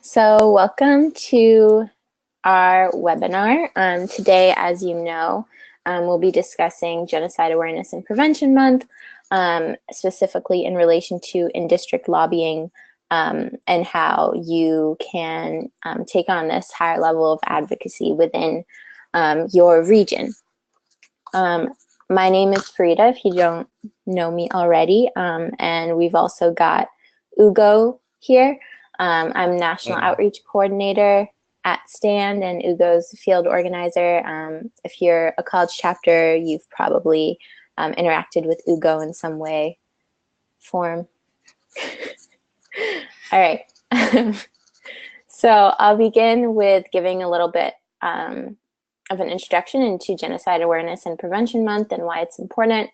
So welcome to our webinar. Today, as you know, we'll be discussing Genocide Awareness and Prevention Month, specifically in relation to in-district lobbying and how you can take on this higher level of advocacy within your region. My name is Farida, if you don't know me already, and we've also got Ugo here. I'm National Outreach Coordinator at STAND, and Ugo's field organizer. If you're a college chapter, you've probably interacted with Ugo in some way, form. All right. So I'll begin with giving a little bit of an introduction into Genocide Awareness and Prevention Month and why it's important.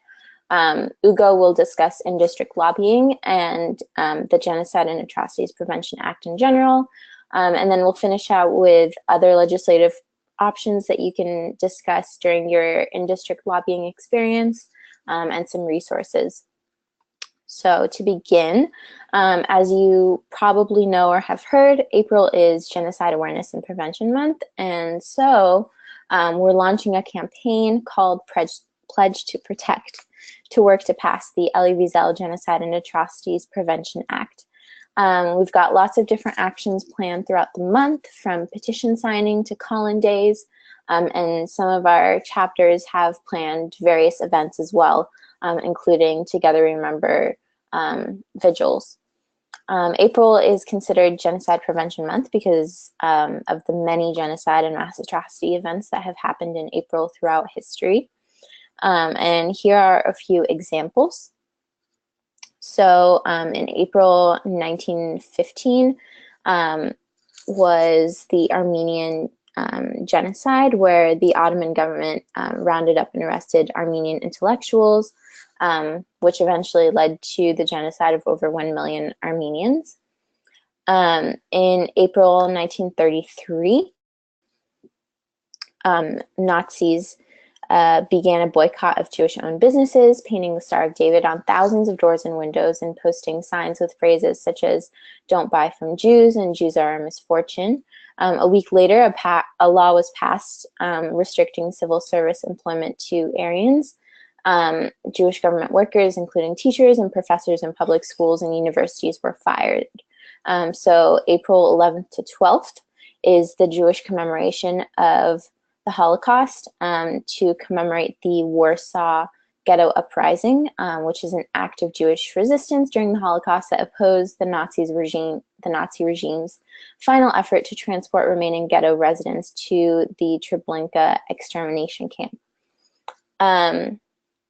Ugo will discuss in-district lobbying and the Genocide and Atrocities Prevention Act in general. And then we'll finish out with other legislative options that you can discuss during your in-district lobbying experience and some resources. So to begin, as you probably know or have heard, April is Genocide Awareness and Prevention Month. And so we're launching a campaign called Pledge to Protect to work to pass the Elie Wiesel Genocide and Atrocities Prevention Act. We've got lots of different actions planned throughout the month, from petition signing to call-in days, and some of our chapters have planned various events as well, including Together Remember vigils. April is considered Genocide Prevention Month because of the many genocide and mass atrocity events that have happened in April throughout history. And here are a few examples. So in April 1915 was the Armenian genocide, where the Ottoman government rounded up and arrested Armenian intellectuals, which eventually led to the genocide of over 1 million Armenians. In April 1933, Nazis began a boycott of Jewish-owned businesses, painting the Star of David on thousands of doors and windows and posting signs with phrases such as "Don't buy from Jews" and "Jews are a misfortune." A week later, a law was passed restricting civil service employment to Aryans. Jewish government workers, including teachers and professors in public schools and universities, were fired. So April 11th to 12th is the Jewish commemoration of the Holocaust, to commemorate the Warsaw Ghetto Uprising, which is an act of Jewish resistance during the Holocaust that opposed the Nazi regime's final effort to transport remaining ghetto residents to the Treblinka extermination camp.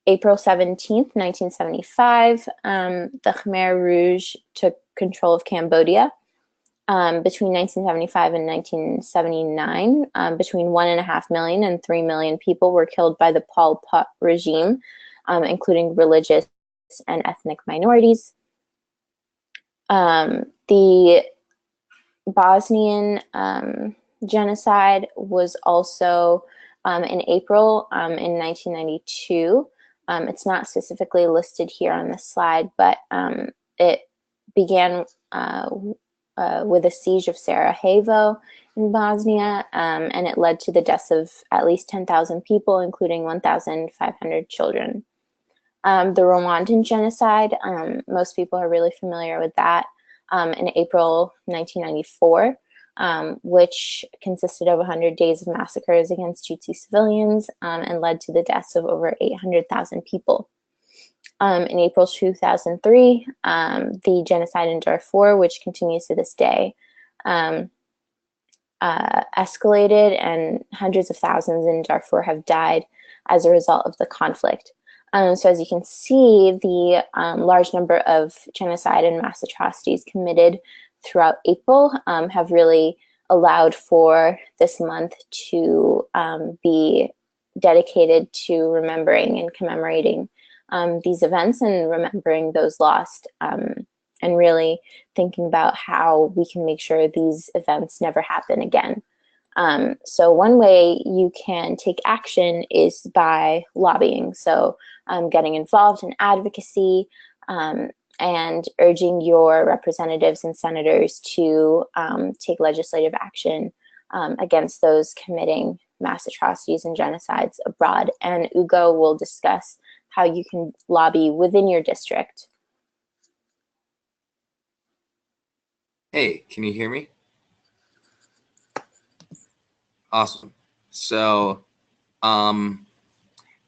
April 17th, 1975, the Khmer Rouge took control of Cambodia. Between 1975 and 1979, between 1.5 million and 3 million people were killed by the Pol Pot regime, including religious and ethnic minorities. The Bosnian genocide was also in April in 1992. It's not specifically listed here on this slide, but it began with the siege of Sarajevo in Bosnia, and it led to the deaths of at least 10,000 people, including 1,500 children. The Rwandan genocide, most people are really familiar with that, in April 1994, which consisted of 100 days of massacres against Tutsi civilians and led to the deaths of over 800,000 people. In April 2003, the genocide in Darfur, which continues to this day, escalated, and hundreds of thousands in Darfur have died as a result of the conflict. So as you can see, the large number of genocide and mass atrocities committed throughout April have really allowed for this month to be dedicated to remembering and commemorating these events and remembering those lost, and really thinking about how we can make sure these events never happen again. So one way you can take action is by lobbying. So getting involved in advocacy, and urging your representatives and senators to take legislative action against those committing mass atrocities and genocides abroad. And Ugo will discuss how you can lobby within your district. Hey, can you hear me? Awesome. So,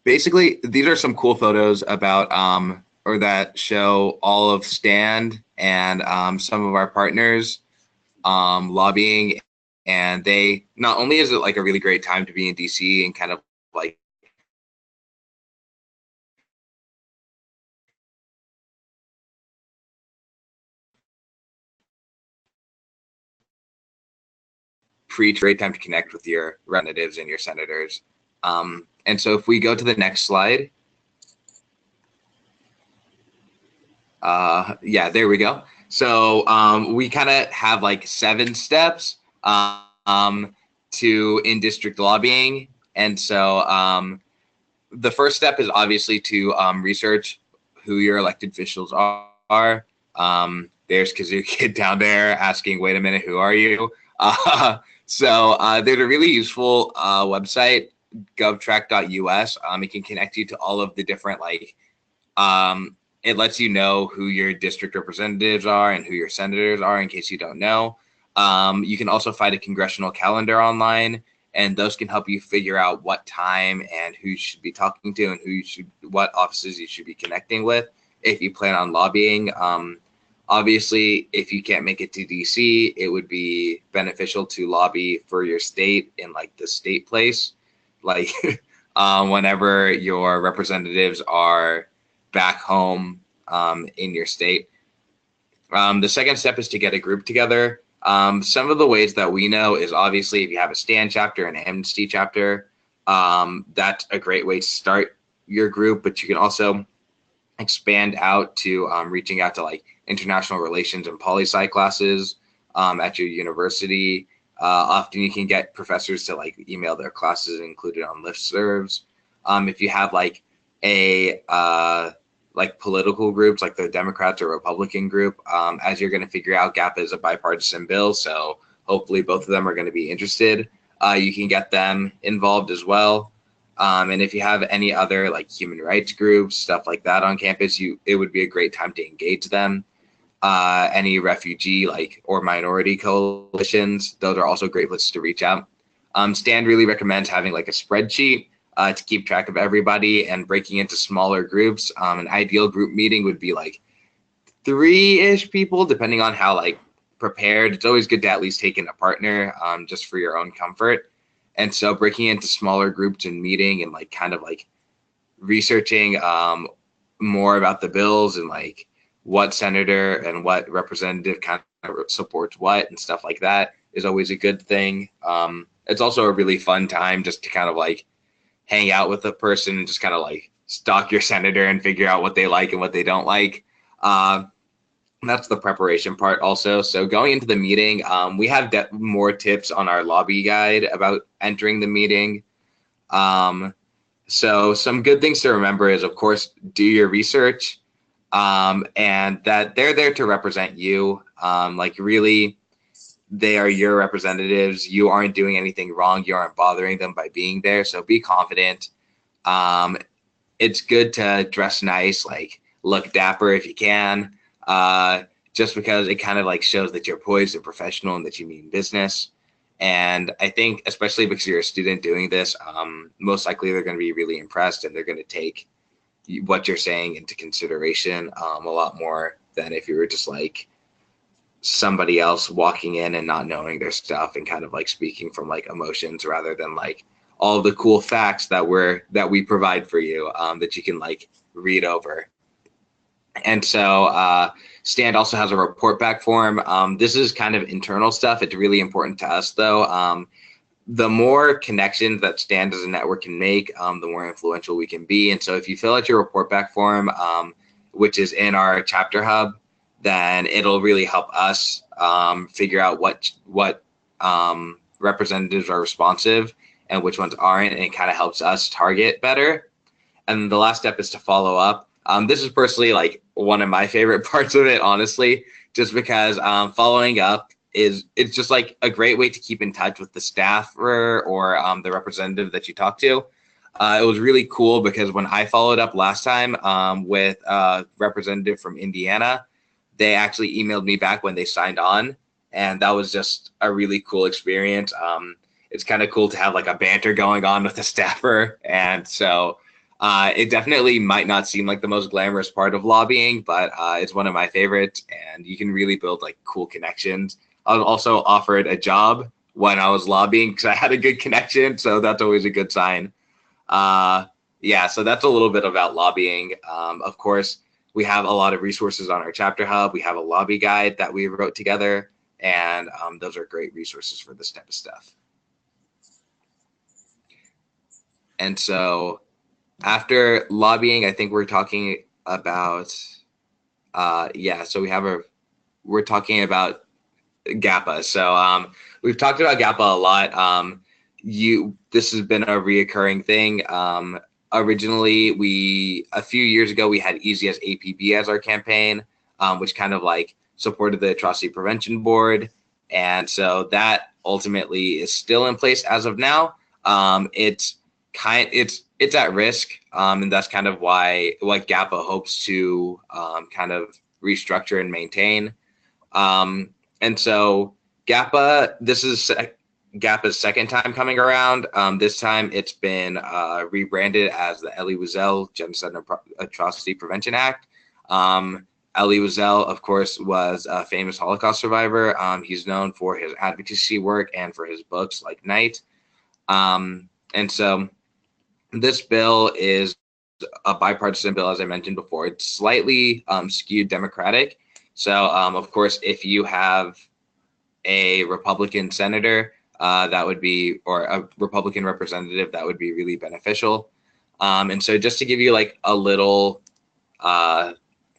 basically, these are some cool photos about, or that show all of Stand and some of our partners lobbying. And they, not only is it like a really great time to be in DC and kind of like preach, great time to connect with your representatives and your senators. And so if we go to the next slide, yeah, there we go. So we kind of have like 7 steps to in-district lobbying. And so the first step is obviously to research who your elected officials are. There's Kazoo Kid down there asking, wait a minute, who are you? So there's a really useful website, govtrack.us. It can connect you to all of the different like it lets you know who your district representatives are and who your senators are in case you don't know. You can also find a congressional calendar online, and those can help you figure out what time and who you should be talking to and what offices you should be connecting with if you plan on lobbying. Obviously, if you can't make it to DC, it would be beneficial to lobby for your state in like the state place, like whenever your representatives are back home in your state. The second step is to get a group together. Some of the ways that we know is obviously if you have a Stand chapter and an Amnesty chapter, that's a great way to start your group, but you can also expand out to reaching out to like international relations and poli-sci classes at your university. Often you can get professors to like email their classes included on listservs. If you have like a like political groups like the Democrats or Republican group, as you're going to figure out, Gappa is a bipartisan bill, so hopefully both of them are going to be interested. You can get them involved as well. And if you have any other like human rights groups, stuff like that on campus, it would be a great time to engage them. Any refugee like or minority coalitions, those are also great places to reach out. Stan really recommends having like a spreadsheet to keep track of everybody and breaking into smaller groups. An ideal group meeting would be like 3-ish people, depending on how like prepared. It's always good to at least take in a partner just for your own comfort. And so breaking into smaller groups and meeting and like kind of like researching more about the bills and like what senator and what representative kind of supports what and stuff like that is always a good thing. It's also a really fun time just to kind of like hang out with a person and just kind of like stalk your senator and figure out what they like and what they don't like. That's the preparation part also. So going into the meeting, we have more tips on our lobby guide about entering the meeting. So some good things to remember is, of course, do your research and that they're there to represent you. Like really, they are your representatives. You aren't doing anything wrong. You aren't bothering them by being there. So be confident. It's good to dress nice, like look dapper if you can. Just because it kind of like shows that you're poised and professional and that you mean business. And I think, especially because you're a student doing this, most likely they're going to be really impressed and they're going to take what you're saying into consideration a lot more than if you were just like somebody else walking in and not knowing their stuff and kind of like speaking from like emotions rather than like all of the cool facts that we provide for you that you can like read over. And so Stand also has a report back form. This is kind of internal stuff. It's really important to us, though. The more connections that Stand as a network can make, the more influential we can be. And so if you fill out your report back form, which is in our chapter hub, then it'll really help us figure out what representatives are responsive and which ones aren't. And it kind of helps us target better. And the last step is to follow up. This is personally like one of my favorite parts of it, honestly, just because following up it's just like a great way to keep in touch with the staffer or the representative that you talk to. It was really cool because when I followed up last time with a representative from Indiana, they actually emailed me back when they signed on, and that was just a really cool experience. It's kind of cool to have like a banter going on with the staffer, and so it definitely might not seem like the most glamorous part of lobbying, but it's one of my favorites, and you can really build like cool connections. I was also offered a job when I was lobbying because I had a good connection, so that's always a good sign. Uh, yeah, so that's a little bit about lobbying. Of course, we have a lot of resources on our chapter hub. We have a lobby guide that we wrote together, and those are great resources for this type of stuff. And so after lobbying, I think we're talking about, yeah, so we're talking about Gappa. So we've talked about Gappa a lot. This has been a reoccurring thing. Originally, a few years ago, we had Easy as APB as our campaign, which kind of like supported the Atrocity Prevention Board. And so that ultimately is still in place as of now. It's at risk, and that's kind of why what Gappa hopes to kind of restructure and maintain. And so this is Gappa's second time coming around. This time it's been rebranded as the Elie Wiesel Genocide and Atrocity Prevention Act. Elie Wiesel, of course, was a famous Holocaust survivor. He's known for his advocacy work and for his books like Night. And so this bill is a bipartisan bill, as I mentioned before. It's slightly skewed Democratic. So, of course, if you have a Republican senator, that would be, or a Republican representative, that would be really beneficial. And so just to give you like a little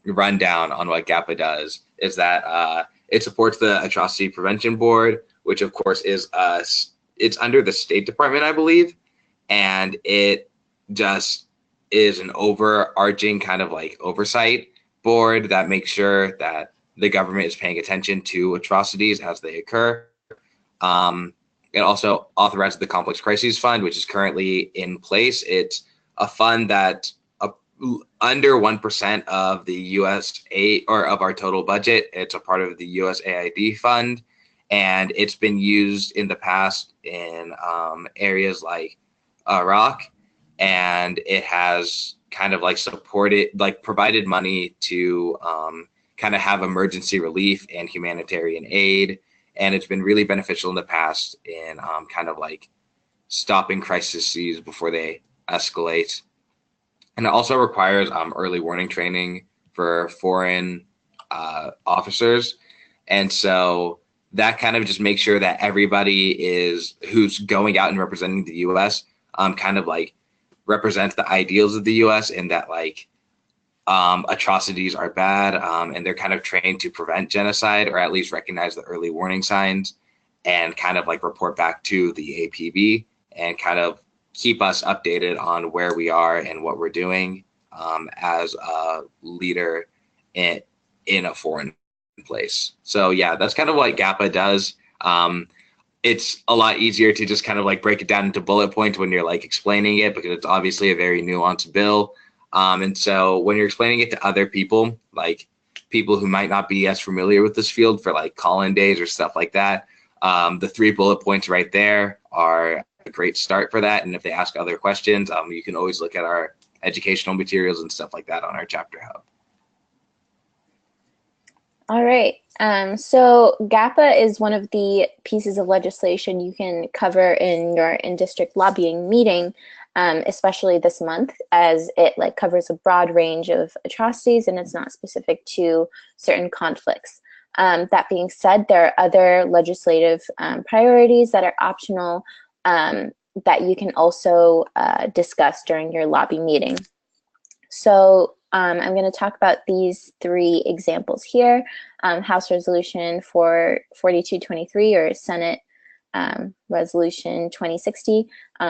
rundown on what Gappa does is that it supports the Atrocity Prevention Board, which of course is it's under the State Department, I believe, and it just is an overarching kind of like oversight board that makes sure that the government is paying attention to atrocities as they occur. It also authorizes the Complex Crises Fund, which is currently in place. It's a fund that under 1% of the U.S. aid or of our total budget. It's a part of the USAID fund, and it's been used in the past in areas like Iraq, and it has kind of like provided money to kind of have emergency relief and humanitarian aid. And it's been really beneficial in the past in kind of like stopping crises before they escalate. And it also requires early warning training for foreign officers. And so that kind of just makes sure that everybody who's going out and representing the U.S. Kind of like represents the ideals of the U.S. and that like atrocities are bad, and they're kind of trained to prevent genocide or at least recognize the early warning signs and kind of like report back to the APB and kind of keep us updated on where we are and what we're doing as a leader in a foreign place. So yeah, that's kind of what Gappa does. It's a lot easier to just kind of like break it down into bullet points when you're like explaining it, because it's obviously a very nuanced bill. And so when you're explaining it to other people, like people who might not be as familiar with this field for like call-in days or stuff like that, the 3 bullet points right there are a great start for that. And if they ask other questions, you can always look at our educational materials and stuff like that on our chapter hub. All right. So Gappa is one of the pieces of legislation you can cover in your in-district lobbying meeting, especially this month, as it like covers a broad range of atrocities and it's not specific to certain conflicts. That being said, there are other legislative priorities that are optional that you can also discuss during your lobby meeting. So I'm going to talk about these 3 examples here. House Resolution 4223 or Senate Resolution 2060,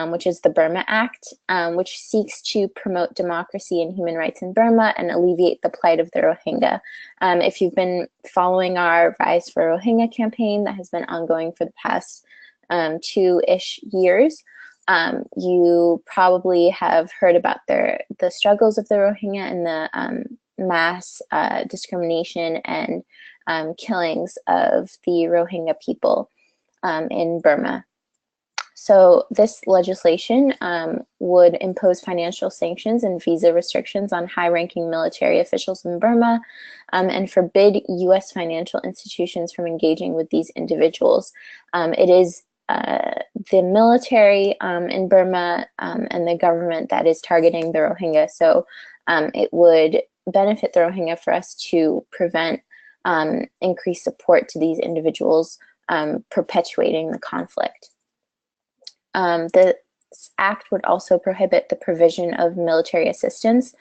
which is the Burma Act, which seeks to promote democracy and human rights in Burma and alleviate the plight of the Rohingya. If you've been following our Rise for Rohingya campaign that has been ongoing for the past 2-ish years, you probably have heard about the struggles of the Rohingya and the mass discrimination and killings of the Rohingya people in Burma. So this legislation would impose financial sanctions and visa restrictions on high-ranking military officials in Burma and forbid U.S. financial institutions from engaging with these individuals. It is the military in Burma and the government that is targeting the Rohingya. So it would benefit the Rohingya for us to prevent increased support to these individuals perpetuating the conflict. This act would also prohibit the provision of military assistance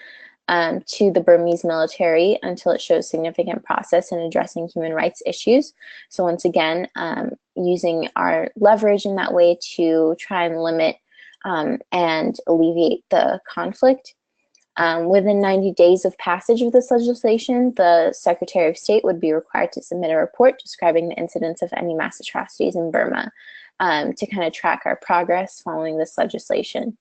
to the Burmese military until it shows significant process in addressing human rights issues. So once again, using our leverage in that way to try and limit and alleviate the conflict. Within 90 days of passage of this legislation, the Secretary of State would be required to submit a report describing the incidence of any mass atrocities in Burma to kind of track our progress following this legislation.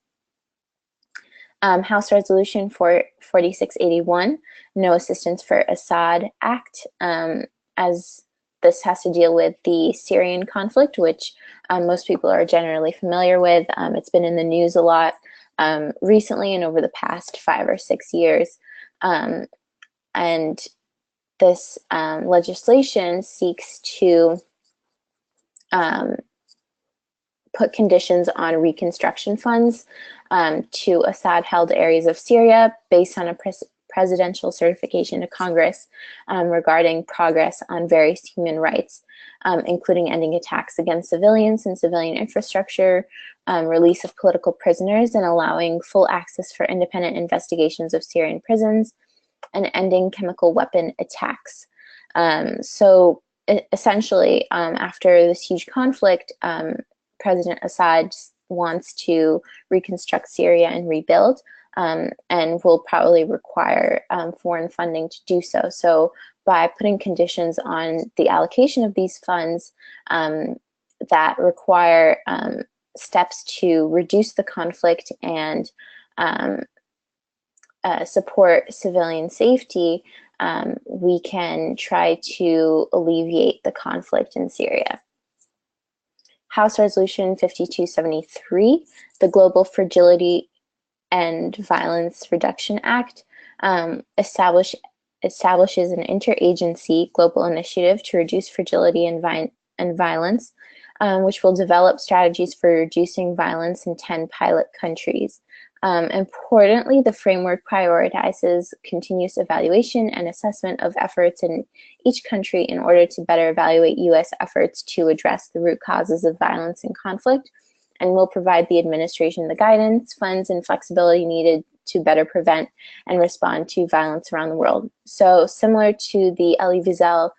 House Resolution 4681, No Assistance for Assad Act, as this has to deal with the Syrian conflict, which most people are generally familiar with. It's been in the news a lot recently and over the past 5 or 6 years. And this legislation seeks to put conditions on reconstruction funds to Assad-held areas of Syria based on a presidential certification to Congress regarding progress on various human rights, including ending attacks against civilians and civilian infrastructure, release of political prisoners, and allowing full access for independent investigations of Syrian prisons, and ending chemical weapon attacks. So essentially, after this huge conflict, President Assad wants to reconstruct Syria and rebuild, and will probably require foreign funding to do so. So by putting conditions on the allocation of these funds that require steps to reduce the conflict and support civilian safety, we can try to alleviate the conflict in Syria. House Resolution 5273, the Global Fragility and Violence Reduction Act, establishes an interagency global initiative to reduce fragility and violence, which will develop strategies for reducing violence in 10 pilot countries. Importantly, the framework prioritizes continuous evaluation and assessment of efforts in each country in order to better evaluate U.S. efforts to address the root causes of violence and conflict, and will provide the administration the guidance, funds, and flexibility needed to better prevent and respond to violence around the world. So similar to the Elie Wiesel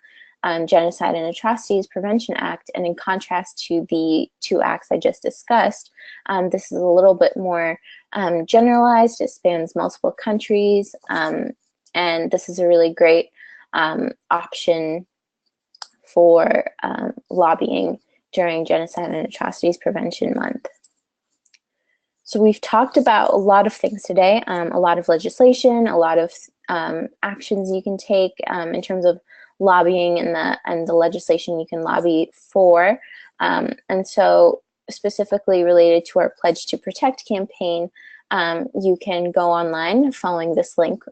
Genocide and Atrocities Prevention Act, and in contrast to the 2 acts I just discussed, this is a little bit more generalized. It spans multiple countries, and this is a really great option for lobbying during Genocide and Atrocities Prevention Month. So we've talked about a lot of things today, a lot of legislation, a lot of actions you can take in terms of lobbying and the legislation you can lobby for. And so specifically related to our Pledge to Protect campaign, you can go online following this link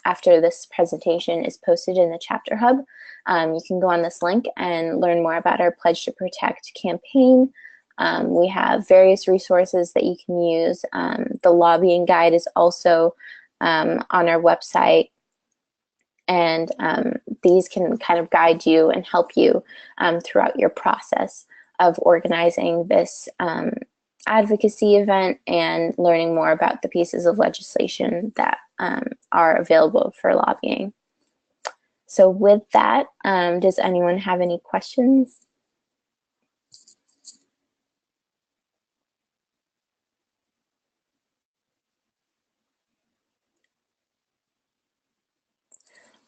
after this presentation is posted in the Chapter Hub. You can go on this link and learn more about our Pledge to Protect campaign. We have various resources that you can use. The lobbying guide is also on our website, and these can kind of guide you and help you throughout your process of organizing this advocacy event and learning more about the pieces of legislation that are available for lobbying. So with that, does anyone have any questions?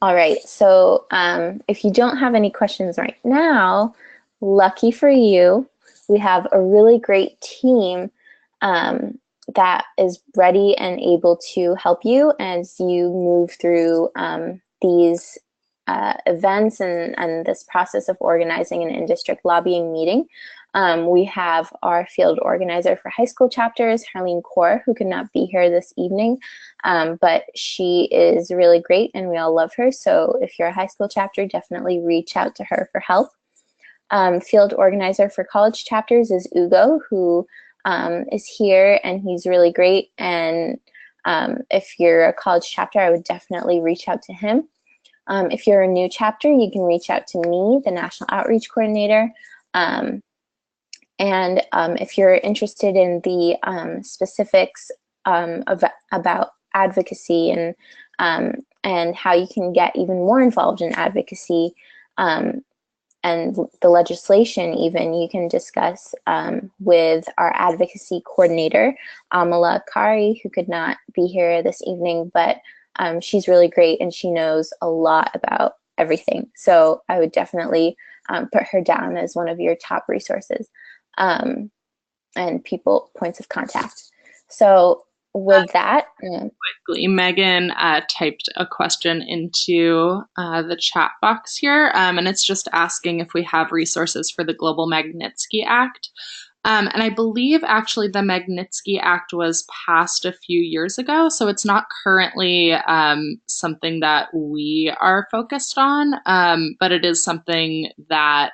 All right. So if you don't have any questions right now, lucky for you, we have a really great team um, that is ready and able to help you as you move through these events and this process of organizing an in-district lobbying meeting. We have our field organizer for high school chapters, Harleen Kaur, who could not be here this evening, but she is really great and we all love her. So if you're a high school chapter, definitely reach out to her for help. Field organizer for college chapters is Ugo, who is here and he's really great. And if you're a college chapter, I would definitely reach out to him. If you're a new chapter, you can reach out to me, the National Outreach Coordinator. And if you're interested in the specifics about advocacy and how you can get even more involved in advocacy and the legislation, even you can discuss with our advocacy coordinator, Amala Kari, who could not be here this evening, but she's really great and she knows a lot about everything. So I would definitely put her down as one of your top resources and points of contact. So with that, Quickly, Megan typed a question into the chat box here, and it's just asking if we have resources for the Global Magnitsky Act. And I believe actually the Magnitsky Act was passed a few years ago, so it's not currently something that we are focused on, but it is something that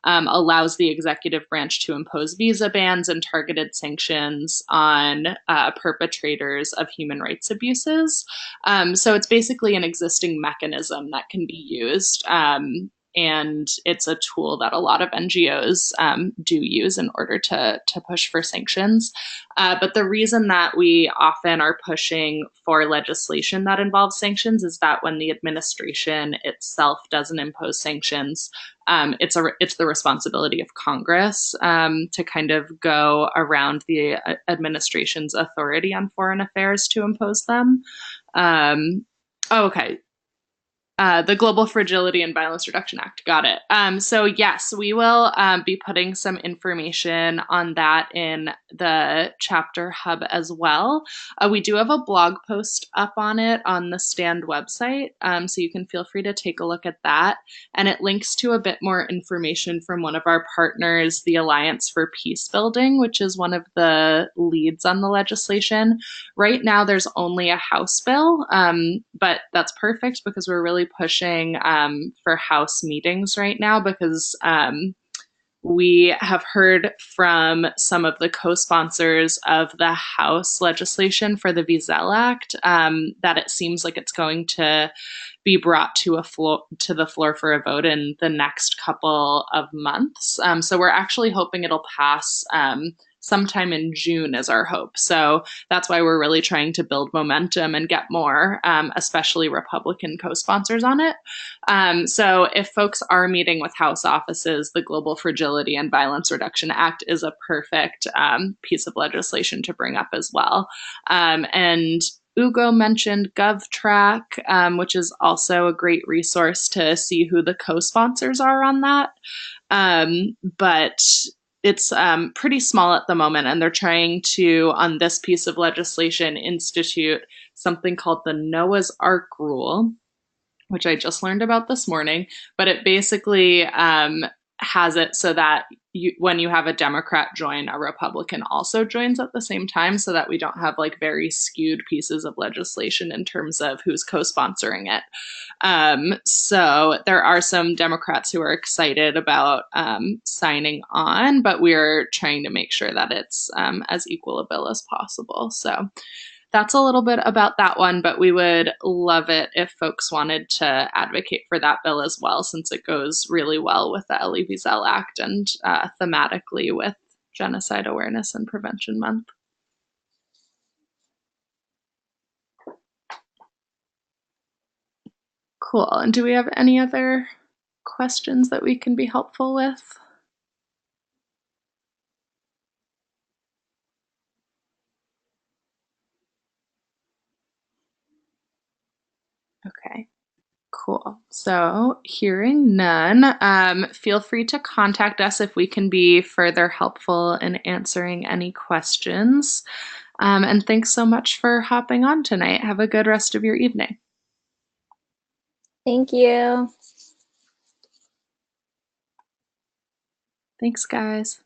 allows the executive branch to impose visa bans and targeted sanctions on perpetrators of human rights abuses. So it's basically an existing mechanism that can be used. And it's a tool that a lot of NGOs do use in order to push for sanctions. But the reason that we often are pushing for legislation that involves sanctions is that when the administration itself doesn't impose sanctions, it's the responsibility of Congress to kind of go around the administration's authority on foreign affairs to impose them. Okay. The Global Fragility and Violence Reduction Act. Got it. So yes, we will be putting some information on that in the chapter hub as well. We do have a blog post up on it on the Stand website, so you can feel free to take a look at that. And it links to a bit more information from one of our partners, the Alliance for Peace Building, which is one of the leads on the legislation. Right now, there's only a House bill, but that's perfect because we're really pushing for House meetings right now because we have heard from some of the co-sponsors of the House legislation for the Wiesel Act that it seems like it's going to be brought to the floor for a vote in the next couple of months. So we're actually hoping it'll pass sometime in June is our hope. So that's why we're really trying to build momentum and get more, especially Republican co-sponsors on it. So if folks are meeting with House offices, the Global Fragility and Violence Reduction Act is a perfect piece of legislation to bring up as well. And Ugo mentioned GovTrack, which is also a great resource to see who the co-sponsors are on that. But it's pretty small at the moment, and they're trying to, on this piece of legislation, institute something called the Noah's Ark Rule, which I just learned about this morning. But it basically has it so that when you have a Democrat join, a Republican also joins at the same time, so that we don't have like very skewed pieces of legislation in terms of who's co-sponsoring it. So there are some Democrats who are excited about signing on, but we're trying to make sure that it's as equal a bill as possible. So that's a little bit about that one, but we would love it if folks wanted to advocate for that bill as well, since it goes really well with the Elie Wiesel Act and thematically with Genocide Awareness and Prevention Month. Cool. And do we have any other questions that we can be helpful with? Okay, Cool. So, hearing none, feel free to contact us if we can be further helpful in answering any questions. And thanks so much for hopping on tonight. Have a good rest of your evening. Thank you. Thanks, guys.